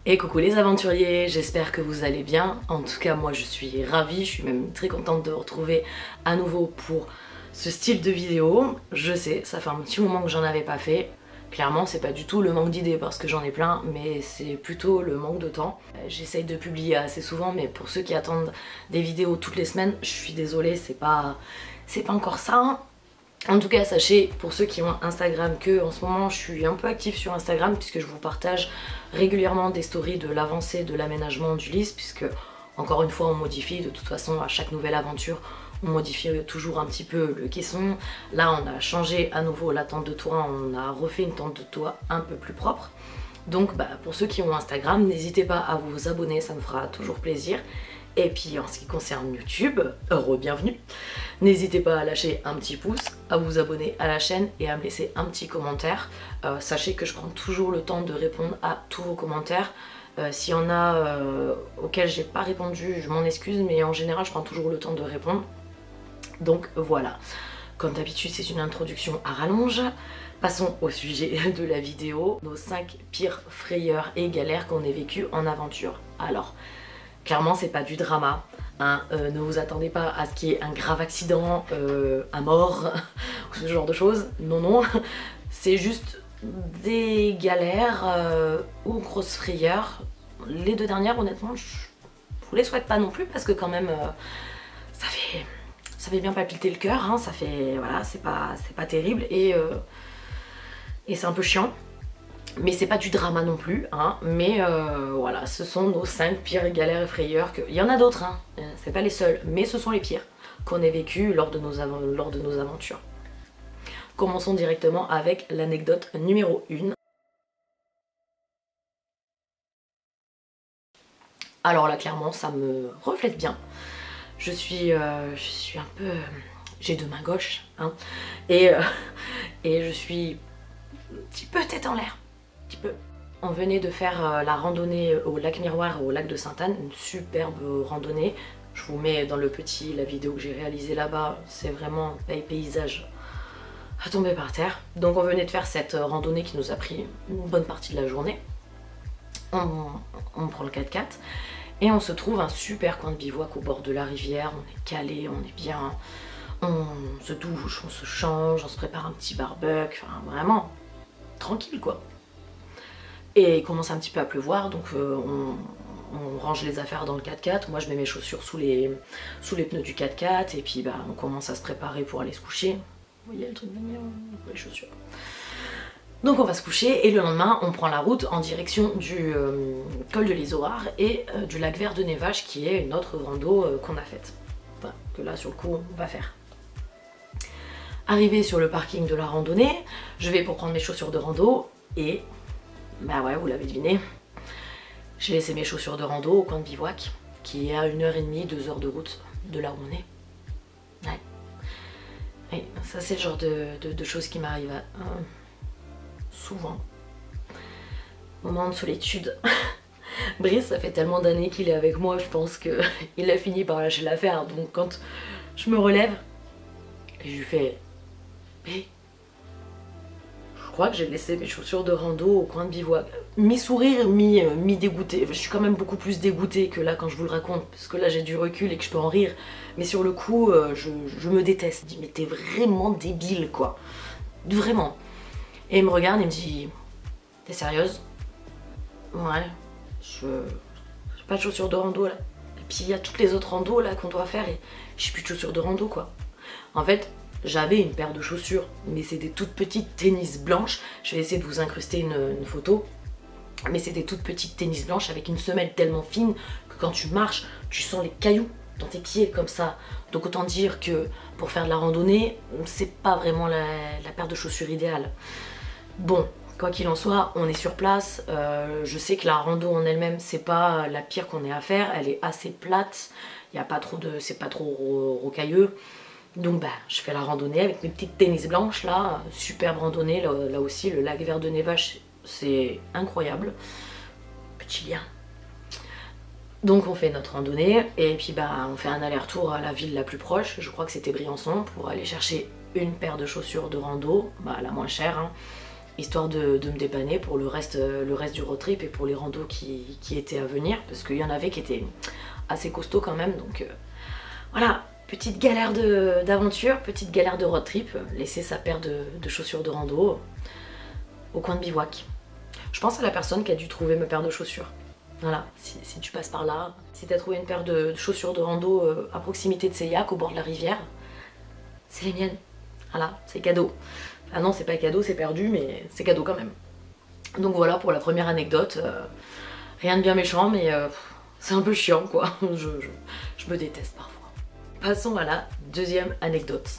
Et coucou les aventuriers, j'espère que vous allez bien. En tout cas moi je suis ravie, je suis même très contente de vous retrouver à nouveau pour ce style de vidéo. Je sais, ça fait un petit moment que j'en avais pas fait. Clairement c'est pas du tout le manque d'idées parce que j'en ai plein, mais c'est plutôt le manque de temps. J'essaye de publier assez souvent, mais pour ceux qui attendent des vidéos toutes les semaines, je suis désolée, c'est pas encore ça. En tout cas sachez pour ceux qui ont Instagram que en ce moment je suis un peu active sur Instagram puisque je vous partage régulièrement des stories de l'avancée de l'aménagement du lys, puisque encore une fois on modifie, de toute façon à chaque nouvelle aventure on modifie toujours un petit peu le caisson. Là on a changé à nouveau la tente de toit, on a refait une tente de toit un peu plus propre. Donc pour ceux qui ont Instagram, n'hésitez pas à vous abonner, ça me fera toujours plaisir. Et puis en ce qui concerne YouTube, bienvenue. N'hésitez pas à lâcher un petit pouce, à vous abonner à la chaîne et à me laisser un petit commentaire. Sachez que je prends toujours le temps de répondre à tous vos commentaires. S'il y en a auxquels j'ai pas répondu, je m'en excuse, mais en général je prends toujours le temps de répondre. Donc voilà, comme d'habitude c'est une introduction à rallonge. Passons au sujet de la vidéo, nos 5 pires frayeurs et galères qu'on ait vécues en aventure. Alors, clairement c'est pas du drama, hein. Ne vous attendez pas à ce qu'il y ait un grave accident, un mort, ou ce genre de choses, non non, c'est juste des galères ou grosses frayeurs. Les deux dernières honnêtement je vous les souhaite pas non plus parce que quand même ça fait bien palpiter le cœur, hein. Ça fait, voilà, c'est pas terrible et c'est un peu chiant. Mais c'est pas du drama non plus, hein. Mais voilà, ce sont nos 5 pires galères et frayeurs. Il y en a d'autres, hein. C'est pas les seuls, mais ce sont les pires qu'on ait vécu lors de nos aventures. Commençons directement avec l'anecdote numéro 1. Alors là, clairement, ça me reflète bien. Je suis un peu... J'ai deux mains gauches, hein. Et je suis un petit peu tête en l'air. Petit peu. On venait de faire la randonnée au lac Miroir, au lac de Sainte-Anne, une superbe randonnée. Je vous mets dans le petit la vidéo que j'ai réalisée là-bas, c'est vraiment un paysage à tomber par terre. Donc on venait de faire cette randonnée qui nous a pris une bonne partie de la journée. On prend le 4x4 et on se trouve un super coin de bivouac au bord de la rivière. On est calé, on est bien, on se douche, on se change, on se prépare un petit barbecue, enfin vraiment tranquille quoi. Et il commence un petit peu à pleuvoir, donc on range les affaires dans le 4x4. Moi je mets mes chaussures sous les pneus du 4x4 et puis on commence à se préparer pour aller se coucher. Vous voyez le truc venir, les chaussures. Donc on va se coucher et le lendemain on prend la route en direction du col de l'Isoard et du lac Vert de Névache qui est une autre rando qu'on a faite. Enfin, que là sur le coup on va faire. Arrivé sur le parking de la randonnée, je vais pour prendre mes chaussures de rando et... bah ouais, vous l'avez deviné, j'ai laissé mes chaussures de rando au coin de bivouac, qui est à 1h30, 2 heures de route de là où on est. Ouais. Et ça c'est le genre de choses qui m'arrivent souvent. Moment de solitude. Brice, ça fait tellement d'années qu'il est avec moi, je pense qu'il a fini par lâcher l'affaire. Donc quand je me relève, et je lui fais... Je crois que j'ai laissé mes chaussures de rando au coin de bivouac. Mi-sourire, mi-dégoûté. Je suis quand même beaucoup plus dégoûtée que là quand je vous le raconte, parce que là j'ai du recul et que je peux en rire. Mais sur le coup, je me déteste. Je dis mais t'es vraiment débile quoi. Vraiment. Et il me regarde et me dit, t'es sérieuse? Ouais, j'ai pas de chaussures de rando là. Et puis il y a toutes les autres randos là qu'on doit faire et j'ai plus de chaussures de rando quoi. En fait, j'avais une paire de chaussures, mais c'est des toutes petites tennis blanches. Je vais essayer de vous incruster une photo. Mais c'est des toutes petites tennis blanches avec une semelle tellement fine que quand tu marches, tu sens les cailloux dans tes pieds comme ça. Donc autant dire que pour faire de la randonnée, c'est pas vraiment la paire de chaussures idéale. Bon, quoi qu'il en soit, on est sur place. Je sais que la rando en elle-même, c'est pas la pire qu'on ait à faire. Elle est assez plate. Il y a pas trop de, c'est pas trop rocailleux. Donc je fais la randonnée avec mes petites tennis blanches là, superbe randonnée, là aussi le lac Vert de Névache, c'est incroyable, petit lien. Donc on fait notre randonnée et puis on fait un aller-retour à la ville la plus proche, je crois que c'était Briançon, pour aller chercher une paire de chaussures de rando, la moins chère, hein. histoire de me dépanner pour le reste du road trip et pour les randos qui étaient à venir, parce qu'il y en avait qui étaient assez costauds quand même, donc voilà, petite galère d'aventure, petite galère de road trip, laisser sa paire de chaussures de rando au coin de bivouac. Je pense à la personne qui a dû trouver ma paire de chaussures. Voilà, si tu passes par là, si tu as trouvé une paire de chaussures de rando à proximité de Seillac, au bord de la rivière, c'est les miennes. Voilà, c'est cadeau. Ah non, c'est pas cadeau, c'est perdu, mais c'est cadeau quand même. Donc voilà pour la première anecdote. Rien de bien méchant, mais c'est un peu chiant quoi. Je me déteste parfois. Passons à la deuxième anecdote.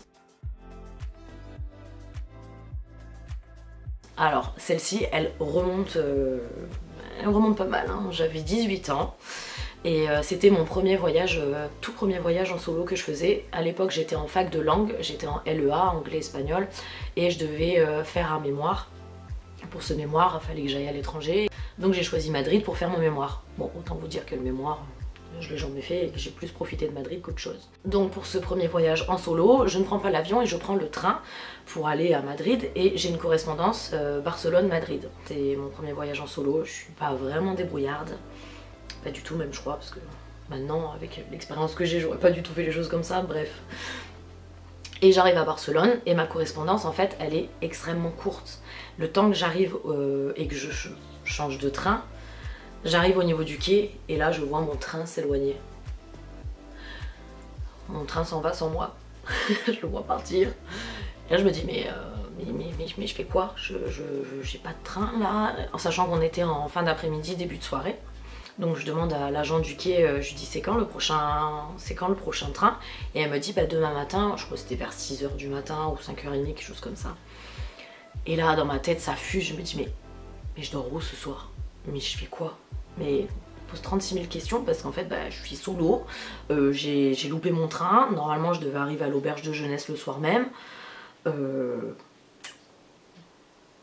Alors, celle-ci, elle remonte pas mal, hein. J'avais 18 ans et c'était mon premier voyage, tout premier voyage en solo que je faisais. À l'époque, j'étais en fac de langue, j'étais en LEA, anglais-espagnol, et je devais faire un mémoire. Pour ce mémoire, il fallait que j'aille à l'étranger. Donc j'ai choisi Madrid pour faire mon mémoire. Bon, autant vous dire que le mémoire, je l'ai jamais fait et que j'ai plus profité de Madrid qu'autre chose. Donc pour ce premier voyage en solo, je ne prends pas l'avion et je prends le train pour aller à Madrid, et j'ai une correspondance Barcelone-Madrid. C'est mon premier voyage en solo, je suis pas vraiment débrouillarde. Pas du tout même je crois, parce que maintenant avec l'expérience que j'ai, j'aurais pas du tout fait les choses comme ça, bref. Et j'arrive à Barcelone et ma correspondance en fait elle est extrêmement courte. Le temps que j'arrive et que je change de train, j'arrive au niveau du quai et là je vois mon train s'éloigner. Mon train s'en va sans moi. Je le vois partir. Et là je me dis mais je fais quoi? J'ai pas de train là, en sachant qu'on était en fin d'après-midi, début de soirée. Donc je demande à l'agent du quai, je lui dis c'est quand le prochain train? Et elle me dit bah demain matin, je crois que c'était vers 6 h du matin ou 5 h 30, quelque chose comme ça. Et là dans ma tête ça fuse, je me dis mais je dors où ce soir? Mais je fais quoi? Mais je pose 36 000 questions parce qu'en fait bah, je suis solo, j'ai loupé mon train, normalement je devais arriver à l'auberge de jeunesse le soir même.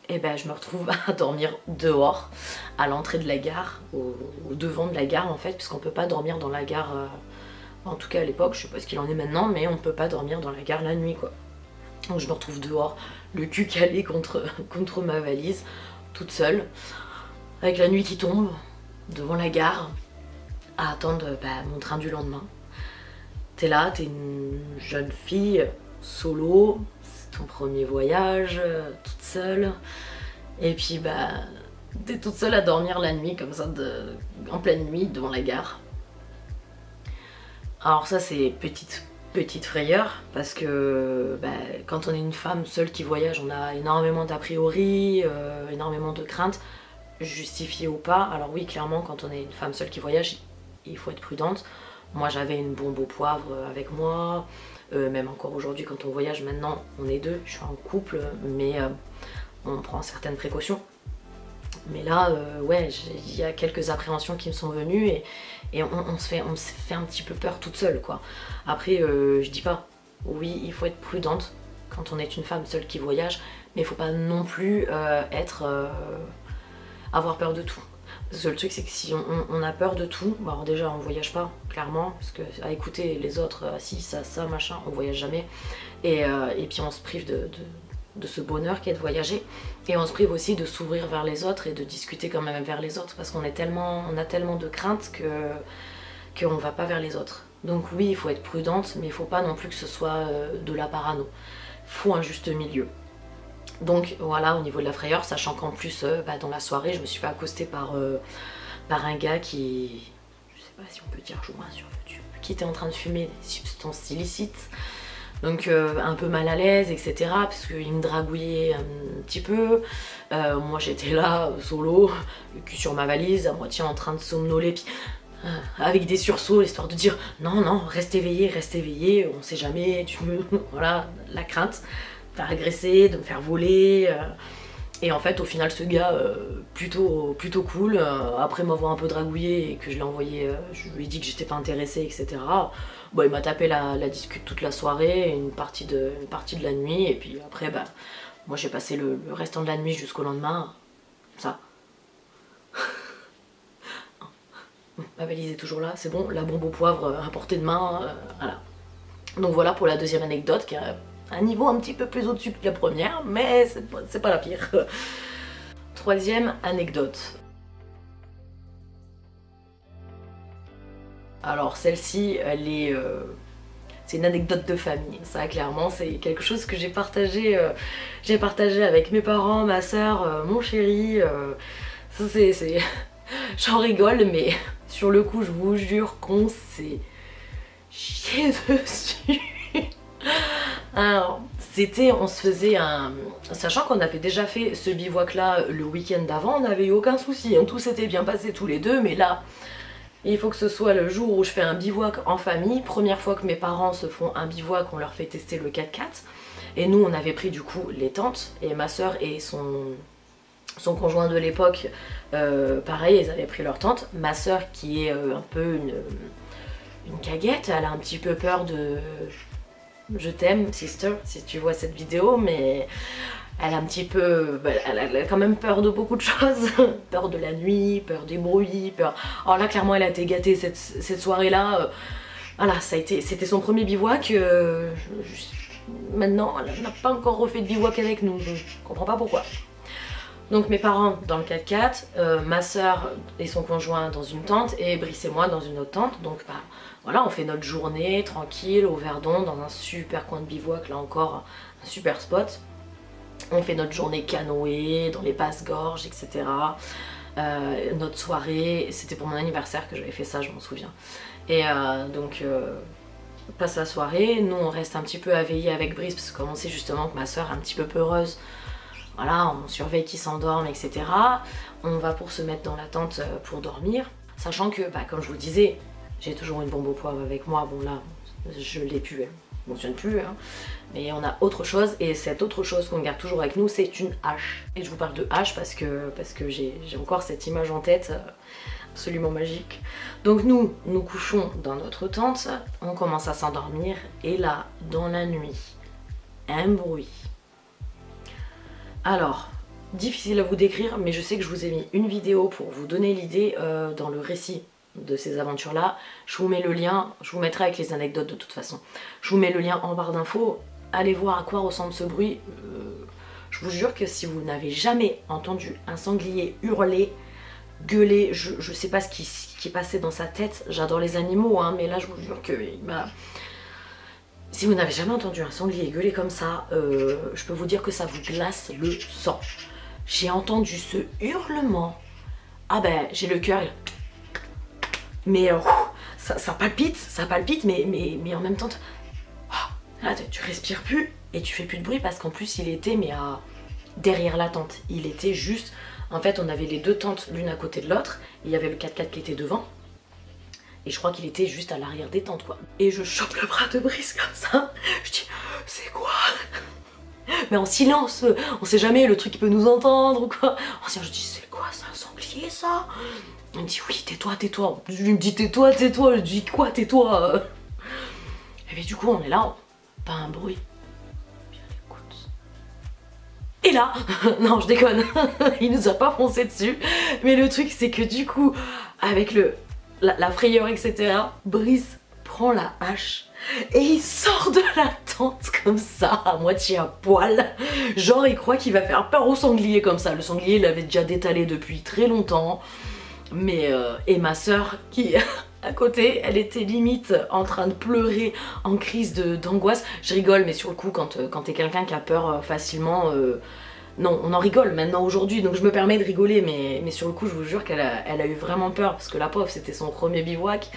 Et ben je me retrouve à dormir dehors, à l'entrée de la gare, au devant de la gare en fait, puisqu'on peut pas dormir dans la gare, en tout cas à l'époque, je sais pas ce qu'il en est maintenant, mais on peut pas dormir dans la gare la nuit quoi. Donc je me retrouve dehors, le cul calé contre ma valise, toute seule, avec la nuit qui tombe, devant la gare, à attendre mon train du lendemain. T'es là, t'es une jeune fille, solo, c'est ton premier voyage, toute seule, et puis bah t'es toute seule à dormir la nuit comme ça, en pleine nuit devant la gare. Alors ça c'est petite frayeur, parce que quand on est une femme seule qui voyage, on a énormément d'a priori, énormément de craintes, justifiées ou pas. Alors oui, clairement quand on est une femme seule qui voyage, il faut être prudente. Moi j'avais une bombe au poivre avec moi, même encore aujourd'hui quand on voyage, maintenant on est deux, je suis en couple, mais on prend certaines précautions. Mais là, ouais, il y a quelques appréhensions qui me sont venues et on se fait un petit peu peur toute seule quoi. Après, je dis pas, oui il faut être prudente quand on est une femme seule qui voyage, mais il faut pas non plus avoir peur de tout. Parce que le truc c'est que si on a peur de tout, alors déjà on voyage pas, clairement, parce que à écouter les autres, si ça machin, on voyage jamais. Et puis on se prive de ce bonheur qu'est de voyager. Et on se prive aussi de s'ouvrir vers les autres et de discuter quand même vers les autres, parce qu'on a tellement de craintes qu'on va pas vers les autres. Donc oui, il faut être prudente, mais il faut pas non plus que ce soit de la parano. Il faut un juste milieu. Donc voilà, au niveau de la frayeur, sachant qu'en plus dans la soirée je me suis fait accoster par un gars qui, je sais pas si on peut dire, je vois sur YouTube, qui était en train de fumer des substances illicites, donc un peu mal à l'aise, etc. parce qu'il me dragouillait un petit peu. Moi j'étais là solo, le cul sur ma valise, à moitié en train de somnoler, puis avec des sursauts, histoire de dire non, reste éveillé, on sait jamais, tu veux, voilà, la crainte. Faire agresser, de me faire voler, et en fait au final ce gars plutôt cool, après m'avoir un peu dragouillé et que je l'ai envoyé, je lui ai dit que j'étais pas intéressée, etc. Bon, il m'a tapé la discute toute la soirée, une partie de la nuit, et puis après moi j'ai passé le restant de la nuit jusqu'au lendemain, ça. Ma valise est toujours là, c'est bon, la bombe au poivre à portée de main, voilà. Donc voilà pour la deuxième anecdote qui a un niveau un petit peu plus au-dessus que la première, mais c'est pas la pire. troisième anecdote. Alors celle-ci, elle est... c'est une anecdote de famille, ça clairement c'est quelque chose que j'ai partagé avec mes parents, ma soeur, mon chéri. Ça c'est... J'en rigole mais sur le coup je vous jure qu'on s'est chié dessus. Alors c'était, on se faisait un... Sachant qu'on avait déjà fait ce bivouac là le week-end d'avant, on n'avait eu aucun souci, hein. Tout s'était bien passé tous les deux, mais là... Il faut que ce soit le jour où je fais un bivouac en famille. Première fois que mes parents se font un bivouac, on leur fait tester le 4x4. Et nous, on avait pris du coup les tentes. Et ma soeur et son conjoint de l'époque, pareil, ils avaient pris leur tente. Ma soeur, qui est un peu une caguette, elle a un petit peu peur de... Je t'aime, sister, si tu vois cette vidéo, mais... Elle a un petit peu... Elle a quand même peur de beaucoup de choses. Peur de la nuit, peur des bruits, peur... Alors là, clairement, elle a été gâtée cette soirée-là. Voilà, c'était son premier bivouac. Maintenant, elle n'a pas encore refait de bivouac avec nous. Je comprends pas pourquoi. Donc mes parents dans le 4x4, ma soeur et son conjoint dans une tente, et Brice et moi dans une autre tente. Donc bah, voilà, on fait notre journée tranquille au Verdon, dans un super coin de bivouac, là encore, un super spot. On fait notre journée canoë, dans les basses-gorges, etc. Notre soirée, c'était pour mon anniversaire que j'avais fait ça, je m'en souviens. Et donc, on passe la soirée, nous on reste un petit peu à veiller avec Brice, parce que comme on sait justement que ma soeur est un petit peu peureuse, voilà, on surveille qu'il s'endorme, etc. On va pour se mettre dans la tente pour dormir, sachant que, bah, comme je vous le disais, j'ai toujours une bombe au poivre avec moi, bon là, je l'ai plus, elle ne fonctionne plus, hein. Mais on a autre chose, et cette autre chose qu'on garde toujours avec nous, c'est une hache. Et je vous parle de hache parce que j'ai encore cette image en tête, absolument magique. Donc nous couchons dans notre tente, on commence à s'endormir, et là, dans la nuit, un bruit. Alors, difficile à vous décrire, mais je sais que je vous ai mis une vidéo pour vous donner l'idée dans le récit de ces aventures là. Je vous mets le lien, je vous mettrai avec les anecdotes de toute façon. Je vous mets le lien en barre d'infos, allez voir à quoi ressemble ce bruit. Je vous jure que si vous n'avez jamais entendu un sanglier hurler, gueuler, je sais pas ce qui passait dans sa tête, j'adore les animaux, hein, mais là je vous jure que si vous n'avez jamais entendu un sanglier gueuler comme ça, je peux vous dire que ça vous glace le sang. J'ai entendu ce hurlement, ah ben j'ai le cœur... Mais ça palpite, mais en même temps, là, tu respires plus et tu fais plus de bruit parce qu'en plus il était derrière la tente. Il était juste, en fait on avait les deux tentes l'une à côté de l'autre, il y avait le 4x4 qui était devant et je crois qu'il était juste à l'arrière des tentes quoi. Et je chope le bras de Brice comme ça, je dis c'est quoi? Mais en silence, on sait jamais, le truc il peut nous entendre ou quoi. En silence je dis c'est quoi, c'est un sanglier ça? Il me dit oui, tais-toi, tais-toi. Il me dit tais-toi, tais-toi. Je dis quoi, tais-toi? Et bien du coup on est là, pas un bruit. Bien écoute. Et là, non je déconne, il nous a pas foncé dessus. Mais le truc c'est que du coup, avec la frayeur etc, Brice prend la hache et il sort de la tente comme ça, à moitié à poil. Genre il croit qu'il va faire peur au sanglier comme ça. Le sanglier l'avait déjà détalé depuis très longtemps. Mais et ma soeur qui à côté, elle était limite en train de pleurer en crise d'angoisse. Je rigole, mais sur le coup quand t'es quelqu'un qui a peur facilement, non, on en rigole maintenant aujourd'hui, donc je me permets de rigoler, mais sur le coup je vous jure qu'elle a eu vraiment peur, parce que la pauvre c'était son premier bivouac,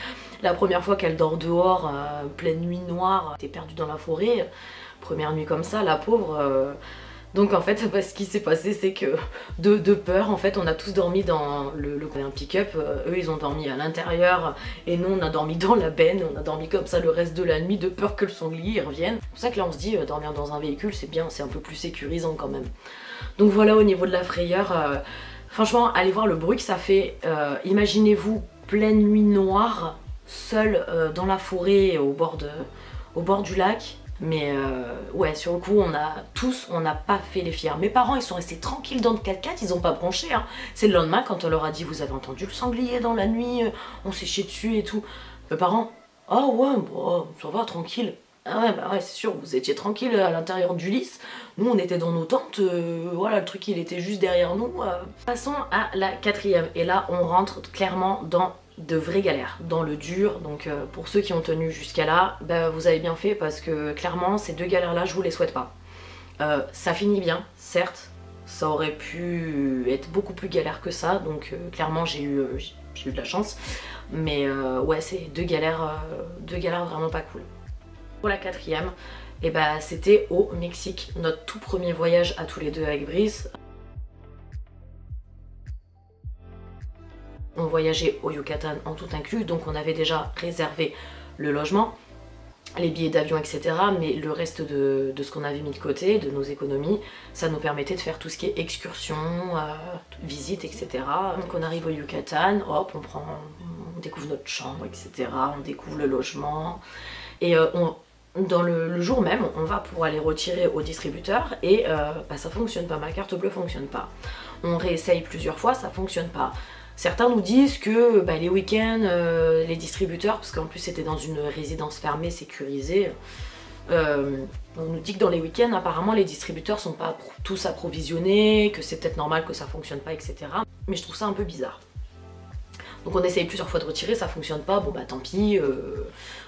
la première fois qu'elle dort dehors, pleine nuit noire, elle était perdue dans la forêt, première nuit comme ça, la pauvre. Donc en fait, ce qui s'est passé, c'est que de peur, en fait, on a tous dormi dans le pick-up. Eux, ils ont dormi à l'intérieur et nous, on a dormi dans la benne. On a dormi comme ça le reste de la nuit, de peur que le sanglier revienne. C'est pour ça que là, on se dit, dormir dans un véhicule, c'est bien, c'est un peu plus sécurisant quand même. Donc voilà, au niveau de la frayeur, franchement, allez voir le bruit que ça fait. Imaginez-vous, pleine nuit noire, seul dans la forêt, au bord du lac. Mais ouais, sur le coup, on n'a pas fait les fiers. Mes parents, ils sont restés tranquilles dans le 4x4, ils ont pas branché, hein. C'est le lendemain, quand on leur a dit, vous avez entendu le sanglier dans la nuit, on s'est chié dessus et tout. Mes parents, ah ouais, bon, ça va, tranquille. Ah ouais, bah ouais, c'est sûr, vous étiez tranquille à l'intérieur du lit. Nous, on était dans nos tentes, voilà, le truc, il était juste derrière nous. Passons à la quatrième. Et là, on rentre clairement dans de vraies galères, dans le dur. Donc pour ceux qui ont tenu jusqu'à là, bah, vous avez bien fait parce que clairement, ces deux galères-là, je vous les souhaite pas. Ça finit bien, certes. Ça aurait pu être beaucoup plus galère que ça. Donc clairement, j'ai eu de la chance. Mais ouais, c'est deux galères vraiment pas cool. Pour la quatrième, et bah, c'était au Mexique, notre tout premier voyage à tous les deux avec Brice. On voyageait au Yucatan en tout inclus, donc on avait déjà réservé le logement, les billets d'avion, etc. Mais le reste de ce qu'on avait mis de côté, de nos économies, ça nous permettait de faire tout ce qui est excursion, visite, etc. Donc on arrive au Yucatan, hop, on découvre notre chambre, etc. On découvre le logement. Et dans le jour même, on va pour aller retirer au distributeur et bah, ça fonctionne pas, ma carte bleue fonctionne pas. On réessaye plusieurs fois, ça fonctionne pas. Certains nous disent que bah, les week-ends, les distributeurs, parce qu'en plus c'était dans une résidence fermée, sécurisée, on nous dit que dans les week-ends, apparemment les distributeurs sont pas tous approvisionnés, que c'est peut-être normal que ça fonctionne pas, etc. Mais je trouve ça un peu bizarre. Donc on essaye plusieurs fois de retirer, ça fonctionne pas, bon bah tant pis,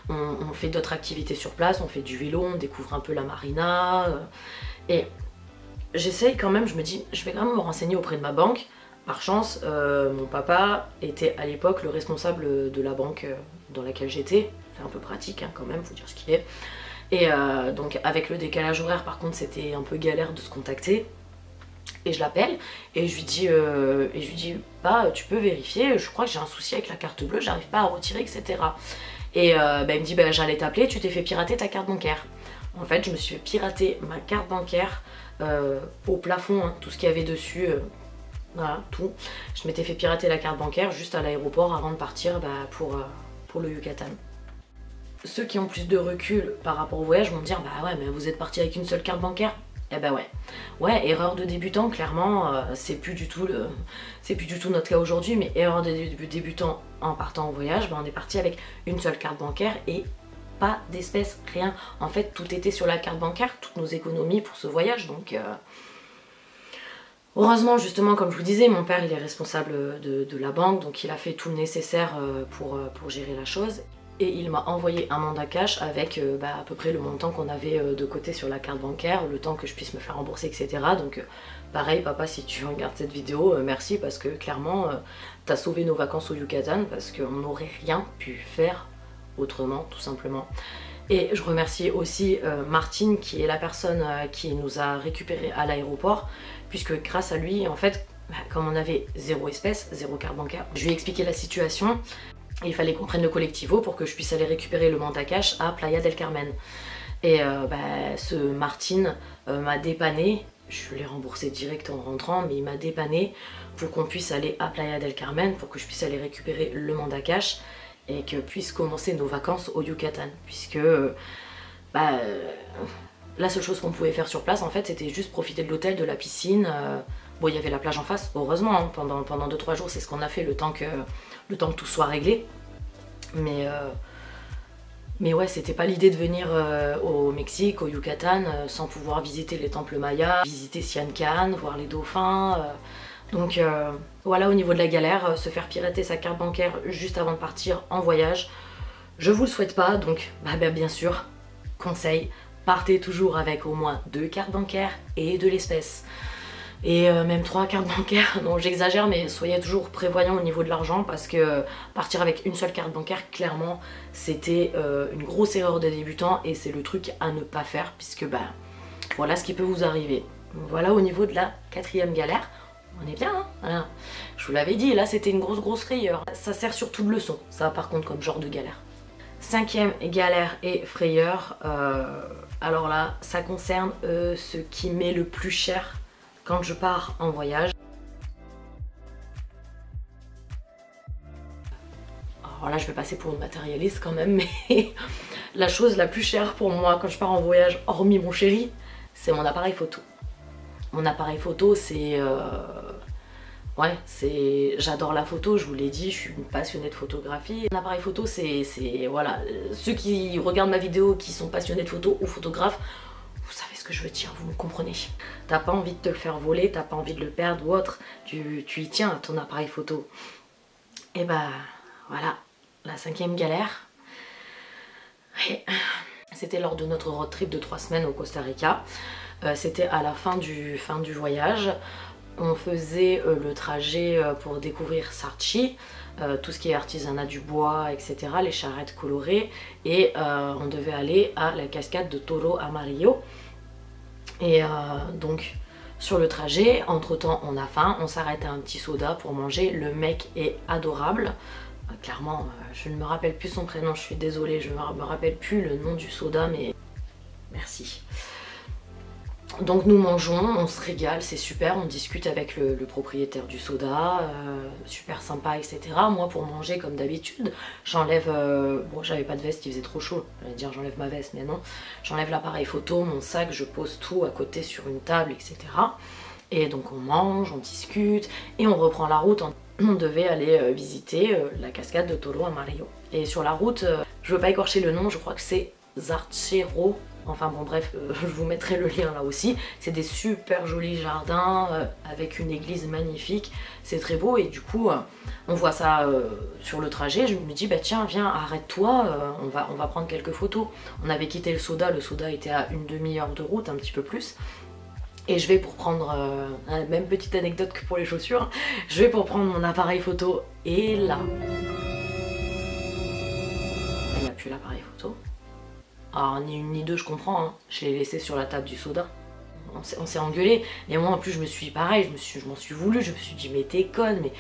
on fait d'autres activités sur place, on fait du vélo, on découvre un peu la marina, et j'essaye quand même, je me dis, je vais quand même me renseigner auprès de ma banque. Par chance, mon papa était à l'époque le responsable de la banque dans laquelle j'étais, c'est un peu pratique hein, quand même, faut dire ce qu'il est. Et donc avec le décalage horaire par contre c'était un peu galère de se contacter. Et je l'appelle et je lui dis bah tu peux vérifier, je crois que j'ai un souci avec la carte bleue, j'arrive pas à retirer, etc. Et bah, il me dit bah j'allais t'appeler, tu t'es fait pirater ta carte bancaire. En fait je me suis fait pirater ma carte bancaire au plafond, hein, tout ce qu'il y avait dessus, voilà tout. Je m'étais fait pirater la carte bancaire juste à l'aéroport avant de partir bah, pour le Yucatan. Ceux qui ont plus de recul par rapport au voyage vont me dire bah ouais mais vous êtes parti avec une seule carte bancaire. Eh ben ouais. Ouais, erreur de débutant, clairement, c'est plus du tout notre cas aujourd'hui, mais erreur de débutant en partant en voyage, ben on est parti avec une seule carte bancaire et pas d'espèces, rien. En fait, tout était sur la carte bancaire, toutes nos économies pour ce voyage, donc... Heureusement, justement, comme je vous disais, mon père il est responsable de la banque, donc il a fait tout le nécessaire pour gérer la chose. Et il m'a envoyé un mandat cash avec bah, à peu près le montant qu'on avait de côté sur la carte bancaire, le temps que je puisse me faire rembourser, etc. Donc pareil papa, si tu regardes cette vidéo, merci parce que clairement t'as sauvé nos vacances au Yucatan parce qu'on n'aurait rien pu faire autrement tout simplement. Et je remercie aussi Martine qui est la personne qui nous a récupérés à l'aéroport puisque grâce à lui en fait, bah, comme on avait zéro espèce, zéro carte bancaire, je lui ai expliqué la situation. Il fallait qu'on prenne le collectivo pour que je puisse aller récupérer le mandat cash à Playa del Carmen. Et bah, ce Martin m'a dépanné, je l'ai remboursé direct en rentrant, mais il m'a dépanné pour qu'on puisse aller à Playa del Carmen, pour que je puisse aller récupérer le mandat cash et que puisse commencer nos vacances au Yucatan. Puisque bah, la seule chose qu'on pouvait faire sur place en fait c'était juste profiter de l'hôtel, de la piscine. Bon il y avait la plage en face, heureusement, hein, pendant 2-3 jours c'est ce qu'on a fait le temps que tout soit réglé. Mais ouais, c'était pas l'idée de venir au Mexique, au Yucatan, sans pouvoir visiter les temples mayas, visiter Sian Ka'an, voir les dauphins. Donc voilà au niveau de la galère, se faire pirater sa carte bancaire juste avant de partir en voyage, je vous le souhaite pas, donc bah, bien sûr, conseil, partez toujours avec au moins 2 cartes bancaires et de l'espèce. Et même 3 cartes bancaires, non j'exagère mais soyez toujours prévoyants au niveau de l'argent parce que partir avec une seule carte bancaire clairement c'était une grosse erreur de débutant et c'est le truc à ne pas faire puisque bah voilà ce qui peut vous arriver. Voilà au niveau de la 4e galère, on est bien hein voilà. Je vous l'avais dit, là c'était une grosse frayeur, ça sert surtout de leçon ça par contre comme genre de galère. 5e galère et frayeur, alors là ça concerne ce qui m'est le plus cher quand je pars en voyage. Alors là je vais passer pour une matérialiste quand même, mais la chose la plus chère pour moi quand je pars en voyage, hormis mon chéri, c'est mon appareil photo. Mon appareil photo c'est... Ouais, j'adore la photo, je vous l'ai dit, je suis une passionnée de photographie. Un appareil photo, voilà, ceux qui regardent ma vidéo, qui sont passionnés de photo ou photographes, vous savez ce que je veux dire, vous me comprenez. T'as pas envie de te le faire voler, t'as pas envie de le perdre ou autre, tu y tiens à ton appareil photo. Et bah voilà, la 5e galère. C'était lors de notre road trip de 3 semaines au Costa Rica. C'était à la fin du voyage. On faisait le trajet pour découvrir Sarchi, tout ce qui est artisanat du bois, etc., les charrettes colorées, et on devait aller à la cascade de Toro Amarillo. Et donc sur le trajet, entre temps on a faim, on s'arrête à un petit soda pour manger. Le mec est adorable. Clairement, je ne me rappelle plus son prénom, je suis désolée, je ne me rappelle plus le nom du soda, mais merci. Donc nous mangeons, on se régale, c'est super, on discute avec le propriétaire du soda, super sympa, etc. Moi pour manger comme d'habitude, j'enlève, bon j'avais pas de veste, il faisait trop chaud, j'allais dire j'enlève ma veste, mais non. J'enlève l'appareil photo, mon sac, je pose tout à côté sur une table, etc. Et donc on mange, on discute, et on reprend la route. On devait aller visiter la cascade de Toro Amarillo. Et sur la route, je veux pas écorcher le nom, je crois que c'est Zarchero. Enfin bon bref, je vous mettrai le lien là aussi. C'est des super jolis jardins avec une église magnifique. C'est très beau et du coup on voit ça sur le trajet. Je me dis bah tiens viens arrête-toi, on va prendre quelques photos. On avait quitté le soda était à une demi-heure de route, un petit peu plus. Et je vais pour prendre, même petite anecdote que pour les chaussures, je vais pour prendre mon appareil photo et là, il n'y a plus l'appareil photo. Alors ni une ni deux je comprends, hein. Je l'ai laissé sur la table du soda. On s'est engueulé, et moi en plus je me suis pareil, je m'en suis voulu, je me suis dit mais t'es conne, mais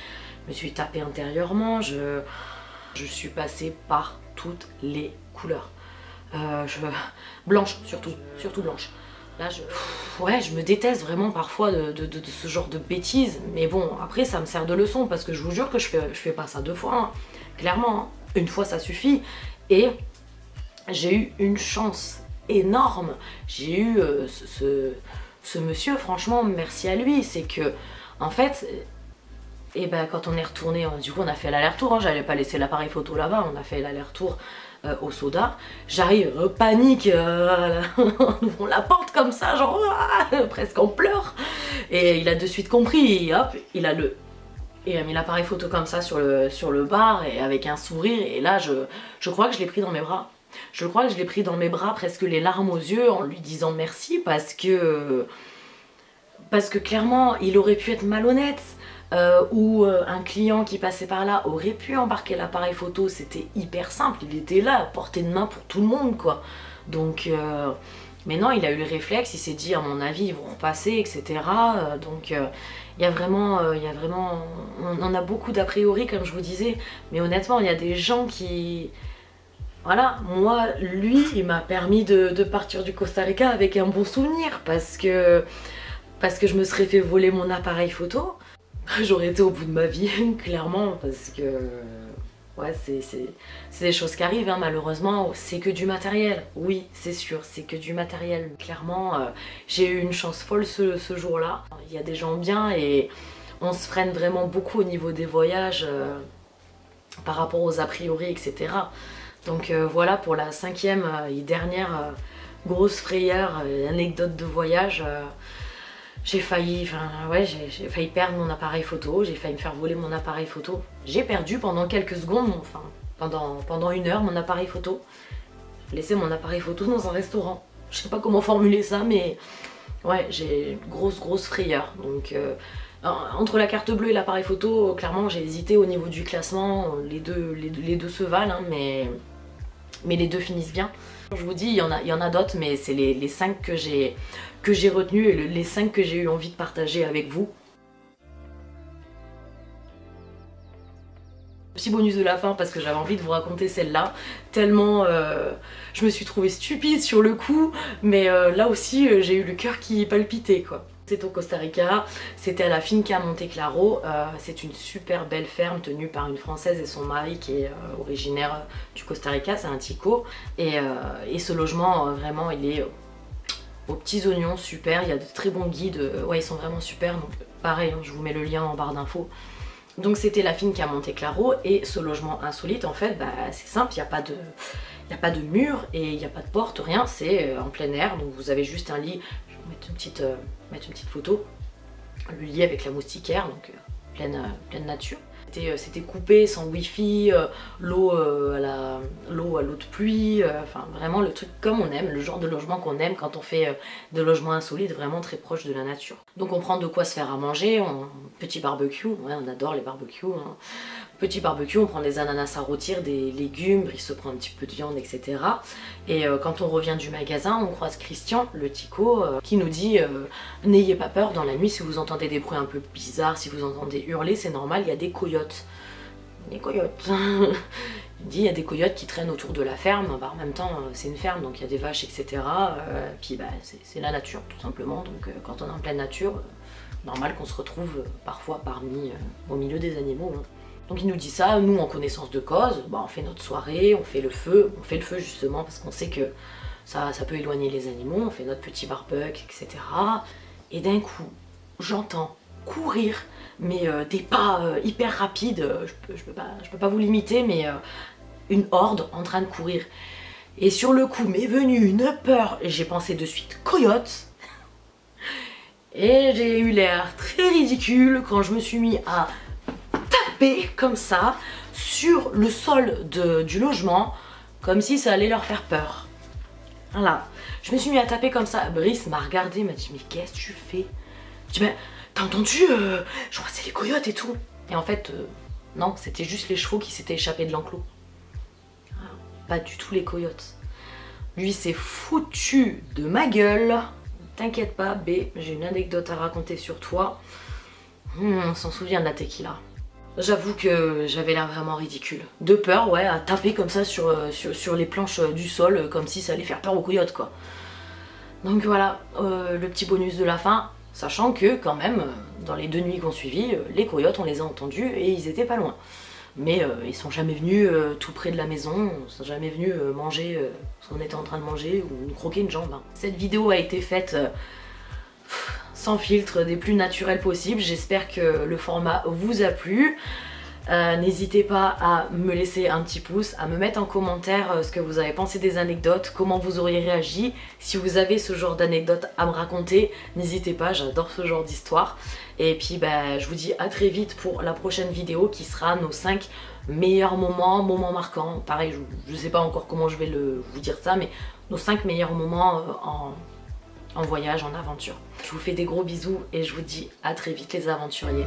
je me suis tapé intérieurement, je suis passée par toutes les couleurs. Blanche surtout blanche. Là je me déteste vraiment parfois de ce genre de bêtises, mais bon après ça me sert de leçon parce que je vous jure que je fais pas ça 2 fois, hein. Clairement, hein. Une fois ça suffit. Et j'ai eu une chance énorme. J'ai eu ce monsieur, franchement, merci à lui. C'est que, en fait, et ben, quand on est retourné, du coup, on a fait l'aller-retour. Hein, j'allais pas laisser l'appareil photo là-bas. On a fait l'aller-retour au soda. J'arrive, panique, en ouvrant la porte comme ça, genre, presque en pleurs. Et il a de suite compris. Et hop, il a mis l'appareil photo comme ça sur le bar et avec un sourire. Et là, je crois que je l'ai pris dans mes bras. Je crois que je l'ai pris dans mes bras, presque les larmes aux yeux, en lui disant merci parce que clairement il aurait pu être malhonnête ou un client qui passait par là aurait pu embarquer l'appareil photo, c'était hyper simple, il était là à portée de main pour tout le monde quoi. Donc mais non, il a eu le réflexe, il s'est dit à mon avis ils vont repasser, etc. Donc il y a vraiment, on a beaucoup d'a priori comme je vous disais, mais honnêtement il y a des gens qui... Voilà, moi, lui, il m'a permis de partir du Costa Rica avec un bon souvenir parce que je me serais fait voler mon appareil photo. J'aurais été au bout de ma vie, clairement, parce que... Ouais, c'est des choses qui arrivent, hein, malheureusement, c'est que du matériel. Oui, c'est sûr, c'est que du matériel. Clairement, j'ai eu une chance folle ce jour-là. Il y a des gens bien et on se freine vraiment beaucoup au niveau des voyages par rapport aux a priori, etc. Donc voilà pour la 5e et dernière grosse frayeur, anecdote de voyage. J'ai failli perdre mon appareil photo, j'ai failli me faire voler mon appareil photo. J'ai perdu pendant quelques secondes, enfin pendant 1 heure mon appareil photo. J'ai laissé mon appareil photo dans un restaurant. Je sais pas comment formuler ça, mais ouais, j'ai une grosse frayeur. Donc entre la carte bleue et l'appareil photo, clairement j'ai hésité au niveau du classement. Les deux se valent, hein, mais les deux finissent bien. Je vous dis, il y en a d'autres, mais c'est les 5 que j'ai retenus et les 5 que j'ai eu envie de partager avec vous. Petit bonus de la fin parce que j'avais envie de vous raconter celle-là, tellement je me suis trouvée stupide sur le coup, mais là aussi j'ai eu le cœur qui palpitait quoi. C'est au Costa Rica, c'était à la Finca Monte Claro, c'est une super belle ferme tenue par une Française et son mari qui est originaire du Costa Rica, c'est un tico, et ce logement vraiment il est aux petits oignons, super, il y a de très bons guides, ouais ils sont vraiment super, donc pareil, hein, je vous mets le lien en barre d'infos. Donc c'était la Finca Monte Claro et ce logement insolite en fait, bah, c'est simple, il n'y a pas de mur et il n'y a pas de porte, rien, c'est en plein air, donc vous avez juste un lit, je vais vous mettre une petite photo, le lit avec la moustiquaire, donc pleine nature. C'était coupé, sans wifi, l'eau à l'eau de pluie, enfin vraiment le truc comme on aime, le genre de logement qu'on aime quand on fait des logements insolites, vraiment très proche de la nature. Donc on prend de quoi se faire à manger, petit barbecue, ouais, on adore les barbecues, hein. Petit barbecue, on prend des ananas à rôtir, des légumes, il se prend un petit peu de viande, etc. Et quand on revient du magasin, on croise Christian, le tico, qui nous dit n'ayez pas peur, dans la nuit, si vous entendez des bruits un peu bizarres, si vous entendez hurler, c'est normal, il y a des coyotes. Des coyotes. Il dit il y a des coyotes qui traînent autour de la ferme, bah, en même temps c'est une ferme, donc il y a des vaches, etc. Puis bah, c'est la nature, tout simplement, donc quand on est en pleine nature, normal qu'on se retrouve parfois au milieu des animaux. Hein. Donc il nous dit ça, nous en connaissance de cause, bah, on fait notre soirée, on fait le feu justement parce qu'on sait que ça peut éloigner les animaux, on fait notre petit barbecue, etc. Et d'un coup, j'entends courir, mais des pas hyper rapides, je peux pas vous limiter, mais une horde en train de courir. Et sur le coup m'est venue une peur, et j'ai pensé de suite coyote. Et j'ai eu l'air très ridicule quand je me suis mis à comme ça sur le sol du logement comme si ça allait leur faire peur. Voilà, je me suis mis à taper comme ça. Brice m'a regardé, m'a dit mais qu'est-ce que tu fais? Je dis mais t'as entendu je crois que c'est les coyotes et tout. Et en fait non, c'était juste les chevaux qui s'étaient échappés de l'enclos. Pas du tout les coyotes. Lui s'est foutu de ma gueule. T'inquiète pas B, j'ai une anecdote à raconter sur toi. On s'en souvient de la tequila. J'avoue que j'avais l'air vraiment ridicule. De peur, ouais, à taper comme ça sur les planches du sol, comme si ça allait faire peur aux coyotes, quoi. Donc voilà, le petit bonus de la fin, sachant que quand même, dans les 2 nuits qu'on suivit, les coyotes, on les a entendus et ils étaient pas loin. Mais ils sont jamais venus tout près de la maison, ils sont jamais venus manger ce qu'on était en train de manger ou nous croquer une jambe. Hein. Cette vidéo a été faite sans filtre, des plus naturels possibles. J'espère que le format vous a plu. N'hésitez pas à me laisser un petit pouce, à me mettre en commentaire ce que vous avez pensé des anecdotes, comment vous auriez réagi. Si vous avez ce genre d'anecdotes à me raconter, n'hésitez pas, j'adore ce genre d'histoire. Et puis bah, je vous dis à très vite pour la prochaine vidéo qui sera nos 5 meilleurs moments marquants. Pareil, je sais pas encore comment je vais vous dire ça, mais nos 5 meilleurs moments en voyage, en aventure. Je vous fais des gros bisous et je vous dis à très vite les aventuriers.